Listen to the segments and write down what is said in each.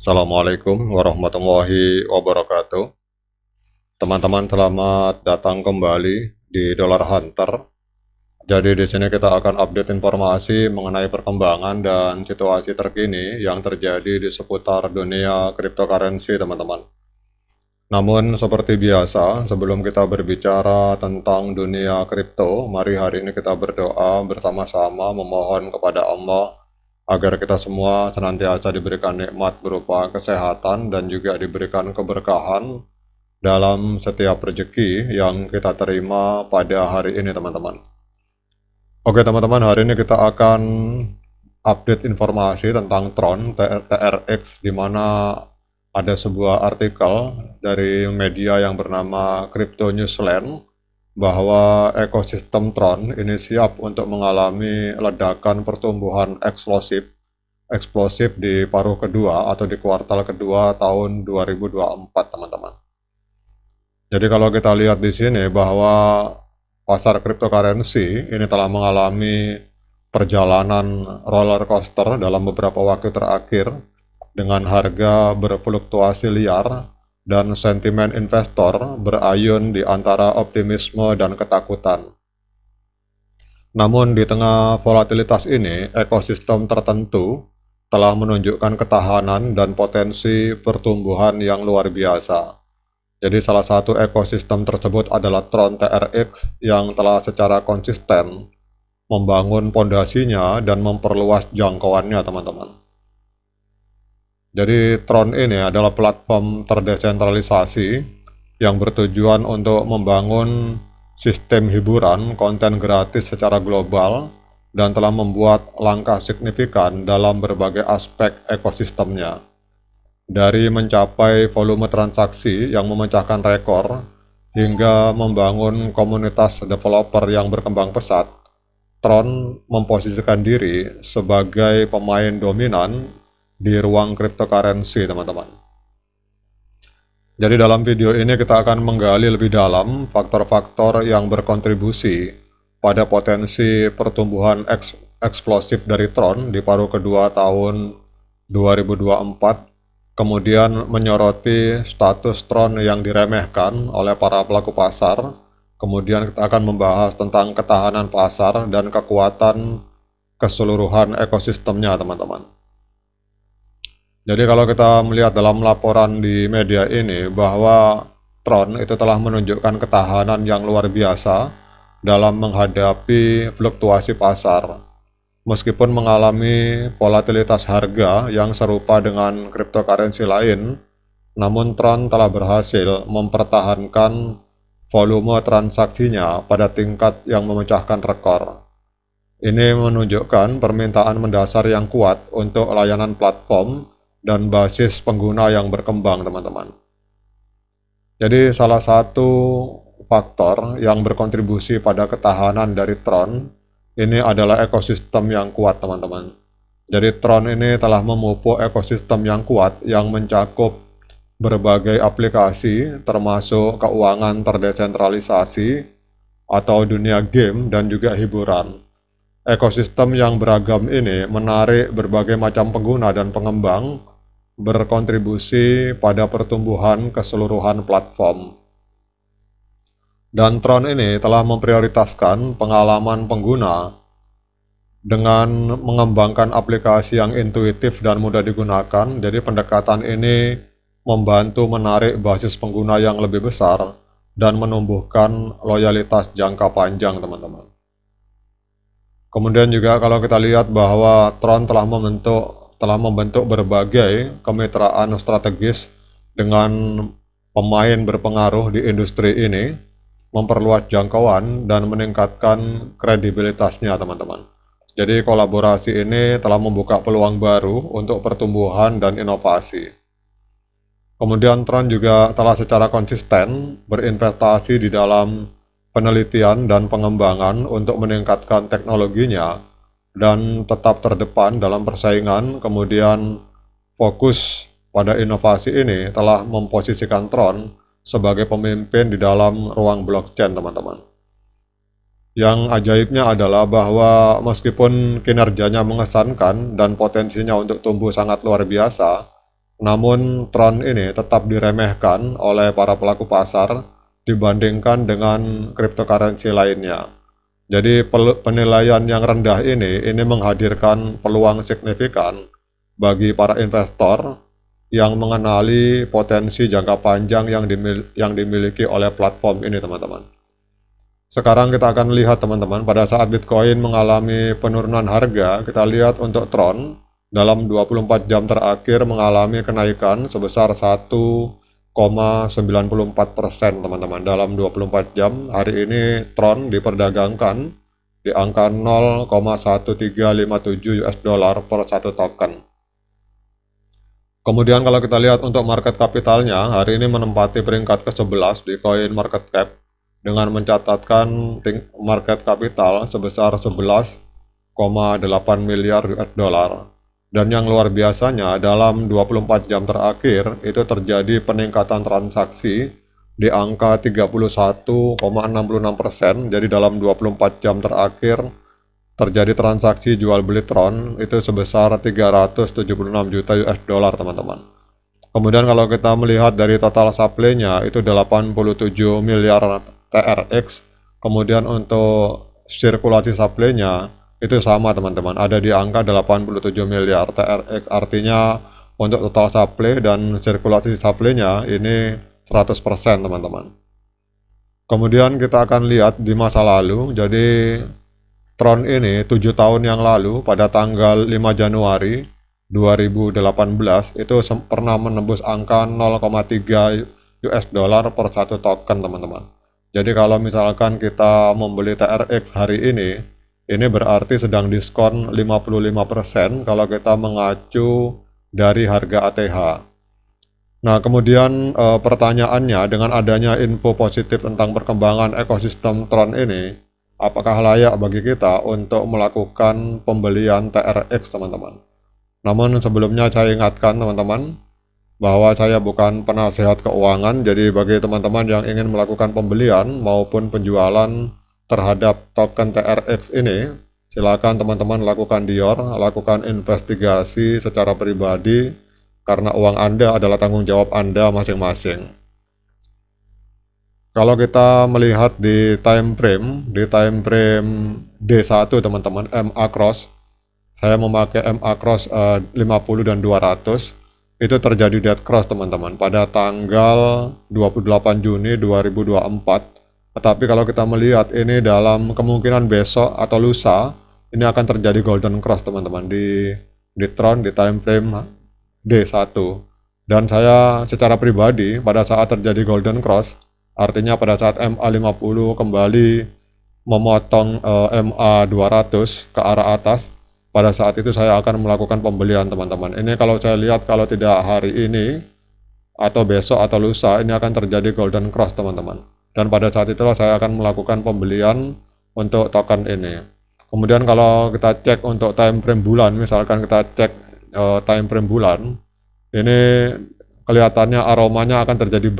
Assalamualaikum warahmatullahi wabarakatuh. Teman-teman, selamat datang kembali di Dollar Hunter. Jadi di sini kita akan update informasi mengenai perkembangan dan situasi terkini yang terjadi di seputar dunia cryptocurrency, teman-teman. Namun seperti biasa, sebelum kita berbicara tentang dunia kripto, mari hari ini kita berdoa bersama-sama memohon kepada Allah agar kita semua senantiasa diberikan nikmat berupa kesehatan dan juga diberikan keberkahan dalam setiap rezeki yang kita terima pada hari ini, teman-teman. Oke, teman-teman, hari ini kita akan update informasi tentang Tron TRX, di mana ada sebuah artikel dari media yang bernama Crypto Newsland bahwa ekosistem Tron ini siap untuk mengalami ledakan pertumbuhan eksplosif di paruh kedua atau di kuartal kedua tahun 2024, teman-teman. Jadi kalau kita lihat di sini bahwa pasar cryptocurrency ini telah mengalami perjalanan roller coaster dalam beberapa waktu terakhir dengan harga berfluktuasi liar dan sentimen investor berayun di antara optimisme dan ketakutan. Namun di tengah volatilitas ini, ekosistem tertentu telah menunjukkan ketahanan dan potensi pertumbuhan yang luar biasa. Jadi salah satu ekosistem tersebut adalah Tron TRX yang telah secara konsisten membangun pondasinya dan memperluas jangkauannya, teman-teman. Jadi Tron ini adalah platform terdesentralisasi yang bertujuan untuk membangun sistem hiburan konten gratis secara global dan telah membuat langkah signifikan dalam berbagai aspek ekosistemnya. Dari mencapai volume transaksi yang memecahkan rekor hingga membangun komunitas developer yang berkembang pesat, Tron memposisikan diri sebagai pemain dominan di ruang cryptocurrency, teman-teman. Jadi dalam video ini kita akan menggali lebih dalam faktor-faktor yang berkontribusi pada potensi pertumbuhan eksplosif dari Tron di paruh kedua tahun 2024, kemudian menyoroti status Tron yang diremehkan oleh para pelaku pasar, kemudian kita akan membahas tentang ketahanan pasar dan kekuatan keseluruhan ekosistemnya, teman-teman. Jadi kalau kita melihat dalam laporan di media ini bahwa Tron itu telah menunjukkan ketahanan yang luar biasa dalam menghadapi fluktuasi pasar. Meskipun mengalami volatilitas harga yang serupa dengan cryptocurrency lain, namun Tron telah berhasil mempertahankan volume transaksinya pada tingkat yang memecahkan rekor. Ini menunjukkan permintaan mendasar yang kuat untuk layanan platform dan basis pengguna yang berkembang, teman-teman. Jadi salah satu faktor yang berkontribusi pada ketahanan dari Tron ini adalah ekosistem yang kuat, teman-teman. Jadi Tron ini telah memupuk ekosistem yang kuat yang mencakup berbagai aplikasi termasuk keuangan terdesentralisasi atau dunia game dan juga hiburan. Ekosistem yang beragam ini menarik berbagai macam pengguna dan pengembang, berkontribusi pada pertumbuhan keseluruhan platform. Dan Tron ini telah memprioritaskan pengalaman pengguna dengan mengembangkan aplikasi yang intuitif dan mudah digunakan. Jadi pendekatan ini membantu menarik basis pengguna yang lebih besar dan menumbuhkan loyalitas jangka panjang, teman-teman. Kemudian juga kalau kita lihat bahwa Tron telah membentuk berbagai kemitraan strategis dengan pemain berpengaruh di industri ini, memperluas jangkauan dan meningkatkan kredibilitasnya, teman-teman. Jadi kolaborasi ini telah membuka peluang baru untuk pertumbuhan dan inovasi. Kemudian Tron juga telah secara konsisten berinvestasi di dalam penelitian dan pengembangan untuk meningkatkan teknologinya dan tetap terdepan dalam persaingan. Kemudian fokus pada inovasi ini telah memposisikan Tron sebagai pemimpin di dalam ruang blockchain, teman-teman. Yang ajaibnya adalah bahwa meskipun kinerjanya mengesankan dan potensinya untuk tumbuh sangat luar biasa, Namun Tron ini tetap diremehkan oleh para pelaku pasar dibandingkan dengan cryptocurrency lainnya. Jadi penilaian yang rendah ini menghadirkan peluang signifikan bagi para investor yang mengenali potensi jangka panjang yang dimiliki oleh platform ini, teman-teman. Sekarang kita akan lihat, teman-teman, pada saat Bitcoin mengalami penurunan harga, kita lihat untuk Tron dalam 24 jam terakhir mengalami kenaikan sebesar 1,94%, teman-teman. Dalam 24 jam hari ini Tron diperdagangkan di angka 0,1357 US dollar per satu token. Kemudian kalau kita lihat untuk market capitalnya, hari ini menempati peringkat ke-11 di Coin Market Cap dengan mencatatkan market capital sebesar 11,8 miliar US dollar. Dan yang luar biasanya, dalam 24 jam terakhir itu terjadi peningkatan transaksi di angka 31,66%. Jadi dalam 24 jam terakhir terjadi transaksi jual beli Tron itu sebesar 376 juta US dollar, teman-teman. Kemudian kalau kita melihat dari total supply-nya itu 87 miliar TRX. Kemudian untuk sirkulasi supply-nya itu sama, teman-teman, ada di angka 87 miliar TRX. Artinya untuk total supply dan sirkulasi supply-nya ini 100%, teman-teman. Kemudian kita akan lihat di masa lalu. Jadi Tron ini 7 tahun yang lalu pada tanggal 5 Januari 2018 itu pernah menembus angka 0,3 US dollar per satu token, teman-teman. Jadi kalau misalkan kita membeli TRX hari ini berarti sedang diskon 55% kalau kita mengacu dari harga ATH. Nah, kemudian pertanyaannya, dengan adanya info positif tentang perkembangan ekosistem Tron ini, apakah layak bagi kita untuk melakukan pembelian TRX, teman-teman? Namun sebelumnya saya ingatkan, teman-teman, bahwa saya bukan penasehat keuangan. Jadi bagi teman-teman yang ingin melakukan pembelian maupun penjualan terhadap token TRX ini, silakan teman-teman lakukan lakukan investigasi secara pribadi, karena uang Anda adalah tanggung jawab Anda masing-masing. Kalau kita melihat di time frame D1, teman-teman, MA Cross, saya memakai MA Cross 50 dan 200, itu terjadi dead cross, teman-teman, pada tanggal 28 Juni 2024. Tetapi kalau kita melihat ini dalam kemungkinan besok atau lusa, ini akan terjadi golden cross, teman-teman, di Tron di time frame D1. Dan saya secara pribadi pada saat terjadi golden cross, artinya pada saat MA50 kembali memotong MA200 ke arah atas, pada saat itu saya akan melakukan pembelian, teman-teman. Ini kalau saya lihat, kalau tidak hari ini atau besok atau lusa, ini akan terjadi golden cross, teman-teman. Dan pada saat itulah saya akan melakukan pembelian untuk token ini. Kemudian kalau kita cek untuk time frame bulan, misalkan kita cek time frame bulan, ini kelihatannya aromanya akan terjadi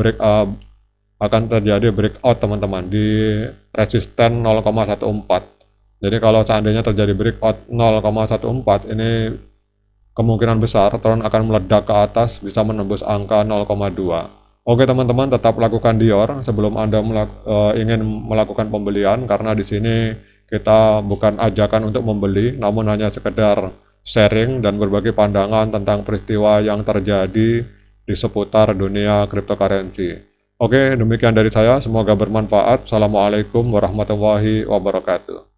breakout, teman-teman, di resisten 0,14. Jadi kalau seandainya terjadi breakout 0,14, ini kemungkinan besar Tron akan meledak ke atas, bisa menembus angka 0,2. Oke, teman-teman, tetap lakukan Dior sebelum Anda ingin melakukan pembelian, karena di sini kita bukan ajakan untuk membeli, namun hanya sekedar sharing dan berbagi pandangan tentang peristiwa yang terjadi di seputar dunia cryptocurrency. Oke, demikian dari saya, semoga bermanfaat. Assalamualaikum warahmatullahi wabarakatuh.